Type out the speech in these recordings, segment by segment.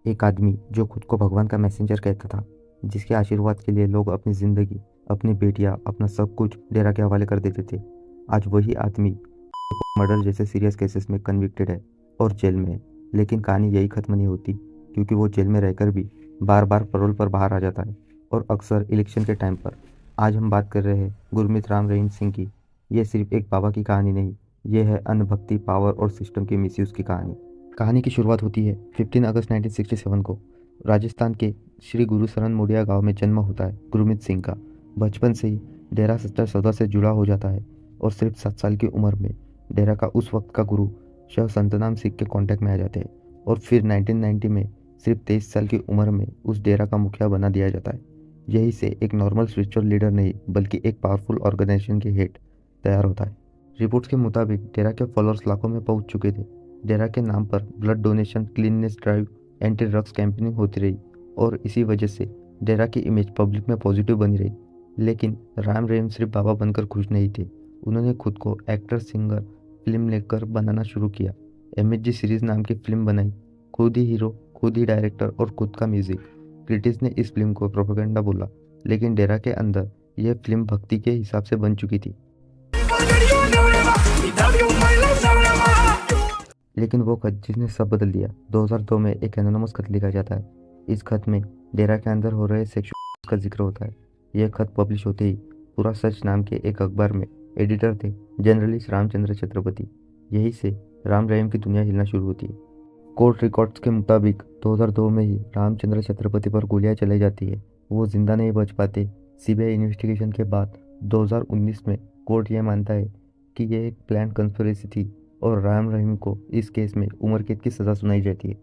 एक आदमी जो खुद को भगवान का मैसेंजर कहता था, जिसके आशीर्वाद के लिए लोग अपनी ज़िंदगी, अपनी बेटियां, अपना सब कुछ डेरा के हवाले कर देते थे। आज वही आदमी मर्डर जैसे सीरियस केसेस में कन्विक्टेड है और जेल में है। लेकिन कहानी यही खत्म नहीं होती, क्योंकि वो जेल में रहकर भी बार बार पैरोल पर बाहर आ जाता है, और अक्सर इलेक्शन के टाइम पर। आज हम बात कर रहे हैं गुरमीत राम रहीम सिंह की। ये सिर्फ एक बाबा की कहानी नहीं, ये है अंधभक्ति, पावर और सिस्टम के मिसयूज़ की कहानी। कहानी की शुरुआत होती है 15 अगस्त 1967 को। राजस्थान के श्री गुरु शरण मोडिया गांव में जन्म होता है गुरमीत सिंह का। बचपन से ही डेरा सच्चा सौदा से जुड़ा हो जाता है, और सिर्फ 7 साल की उम्र में डेरा का उस वक्त का गुरु शाह संतनाम सिंह के कांटेक्ट में आ जाते हैं, और फिर 1990 में सिर्फ 23 साल की उम्र में उस डेरा का मुखिया बना दिया जाता है। यही से एक नॉर्मल स्पिरिचुअल लीडर नहीं, बल्कि एक पावरफुल ऑर्गेनाइजेशन के हेड तैयार होता है। रिपोर्ट्स के मुताबिक डेरा के फॉलोअर्स लाखों में पहुंच चुके थे। डेरा के नाम पर blood donation, cleanness drive, anti drugs campaigning होती रही, और इसी वजह से डेरा की इमेज पब्लिक में पॉजिटिव बनी रही। लेकिन राम रहीम सिर्फ बाबा बनकर खुश नहीं थे। उन्होंने खुद को एक्टर, सिंगर, फिल्म लेकर बनाना शुरू किया। MHG सीरीज नाम की फिल्म बनाई, खुद ही हीरो, खुद ही डायरेक्टर और खुद का म्यूजिक। क्रिटिक्स ने इस फिल्म को प्रोपेगेंडा बोला, लेकिन डेरा के अंदर यह फिल्म भक्ति के हिसाब से बन चुकी थी। लेकिन वो खत जिसने सब बदल दिया। 2002 में एक एनोनिमस खत लिखा जाता है। इस खत में डेरा के अंदर हो रहे सेक्सुअल का जिक्र होता है। यह खत पब्लिश होते ही पूरा सच नाम के एक अखबार में एडिटर थे जर्नलिस्ट रामचंद्र छत्रपति। यही से राम रहीम की दुनिया हिलना शुरू होती है। कोर्ट रिकॉर्ड्स के मुताबिक 2002 में ही रामचंद्र छत्रपति पर गोलियां चलाई जाती है। वो जिंदा नहीं बच पाते। CBI इन्वेस्टिगेशन के बाद 2019 में कोर्ट यह मानता है कि यह एक प्लान कंस्पिरेसी थी, और राम रहीम को इस केस में उम्र कैद की सज़ा सुनाई जाती है।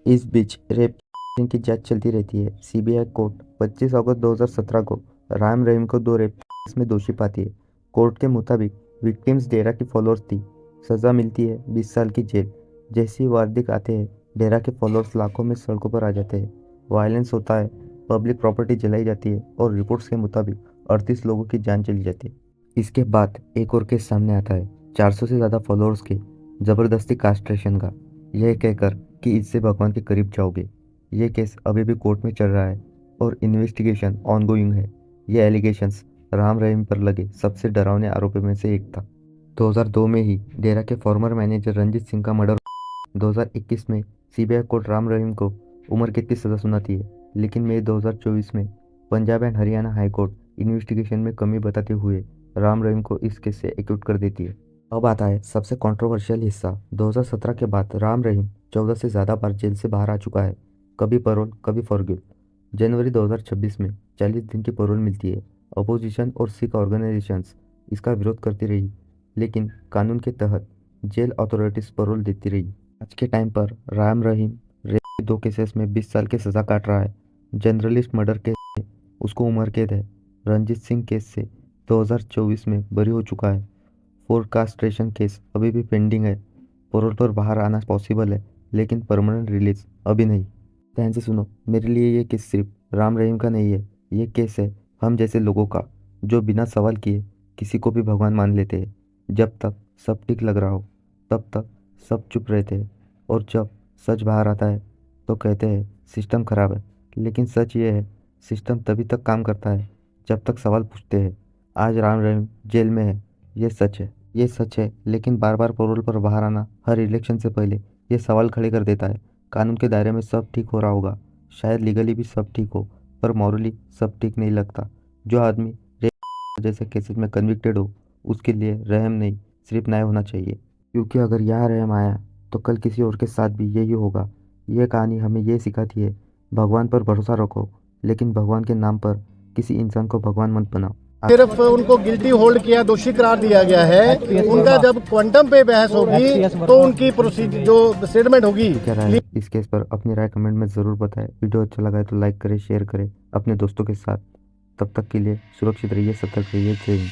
इस बीच रेप की जांच चलती रहती है। CBI कोर्ट 25 अगस्त 2017 को राम रहीम को 2 रेप केस में दोषी पाती है। कोर्ट के मुताबिक विक्टिम्स डेरा की फॉलोअर्स थी। सज़ा मिलती है 20 साल की जेल। जैसे ही वर्डिक्ट आते हैं, डेरा के फॉलोअर्स लाखों में सड़कों पर आ जाते हैं। वायलेंस होता है, पब्लिक प्रॉपर्टी जलाई जाती है, और रिपोर्ट्स के मुताबिक 38 लोगों की जान चली जाती है। इसके बाद एक और केस सामने आता है, 400 से ज़्यादा फॉलोअर्स के ज़बरदस्ती कास्ट्रेशन का, यह कहकर कि इससे भगवान के करीब जाओगे। यह केस अभी भी कोर्ट में चल रहा है, और इन्वेस्टिगेशन ऑनगोइंग है। ये एलिगेशंस राम रहीम पर लगे सबसे डरावने आरोपों में से एक था। 2002 में ही डेरा के फॉर्मर मैनेजर रंजीत सिंह का मर्डर। 2021 में CBI कोर्ट राम रहीम को उम्र कैद की सज़ा सुनाती है, लेकिन मई 2024 में Punjab and Haryana high court investigation में कमी बताते हुए राम रहीम को इस केस से एक्यूट कर देती है। अब आता है सबसे कंट्रोवर्शियल हिस्सा। 2017 के बाद राम रहीम 14 से ज़्यादा बार जेल से बाहर आ चुका है, कभी पैरोल, कभी फॉरगिव। जनवरी 2026 में 40 दिन की पैरोल मिलती है। अपोजिशन और सिख ऑर्गेनाइजेशंस इसका विरोध करती रही, लेकिन कानून के तहत जेल अथॉरिटीज पैरोल देती रही। आज के टाइम पर राम रहीम रेप के 2 केसेस में 20 साल की सज़ा काट रहा है। जर्नलिस्ट मर्डर केस में उसको उम्र कैद है। रंजीत सिंह केस से 2024 में बरी हो चुका है। फोरकास्ट्रेशन केस अभी भी पेंडिंग है। पैरोल पर बाहर आना पॉसिबल है, लेकिन परमानेंट रिलीज अभी नहीं। ध्यान से सुनो, मेरे लिए ये केस सिर्फ राम रहीम का नहीं है। ये केस है हम जैसे लोगों का, जो बिना सवाल किए किसी को भी भगवान मान लेते हैं। जब तक सब ठीक लग रहा हो, तब तक सब चुप रहते हैं, और जब सच बाहर आता है तो कहते हैं सिस्टम खराब है। लेकिन सच ये है, सिस्टम तभी तक काम करता है जब तक सवाल पूछते हैं। आज राम रहीम जेल में है, ये सच है। ये सच है, लेकिन बार बार पैरोल पर बाहर आना हर इलेक्शन से पहले ये सवाल खड़े कर देता है। कानून के दायरे में सब ठीक हो रहा होगा, शायद लीगली भी सब ठीक हो, पर मॉरली सब ठीक नहीं लगता। जो आदमी रेप जैसे केसेस में कन्विक्टेड हो, उसके लिए रहम नहीं, सिर्फ न्याय होना चाहिए। क्योंकि अगर यहाँ रहम आया तो कल किसी और के साथ भी यही होगा। यह कहानी हमें ये सिखाती है, भगवान पर भरोसा रखो, लेकिन भगवान के नाम पर किसी इंसान को भगवान मत बनाओ। सिर्फ उनको गिल्टी होल्ड किया, दोषी करार दिया गया है। उनका जब क्वांटम पे बहस होगी तो उनकी प्रोसीजर जो स्टेटमेंट होगी। क्या राय है इस केस पर? अपनी राय कमेंट में ज़रूर बताएं। वीडियो अच्छा लगा है तो लाइक करें, शेयर करें अपने दोस्तों के साथ। तब तक के लिए सुरक्षित रहिए, सतर्क रहिए। जय हिंद।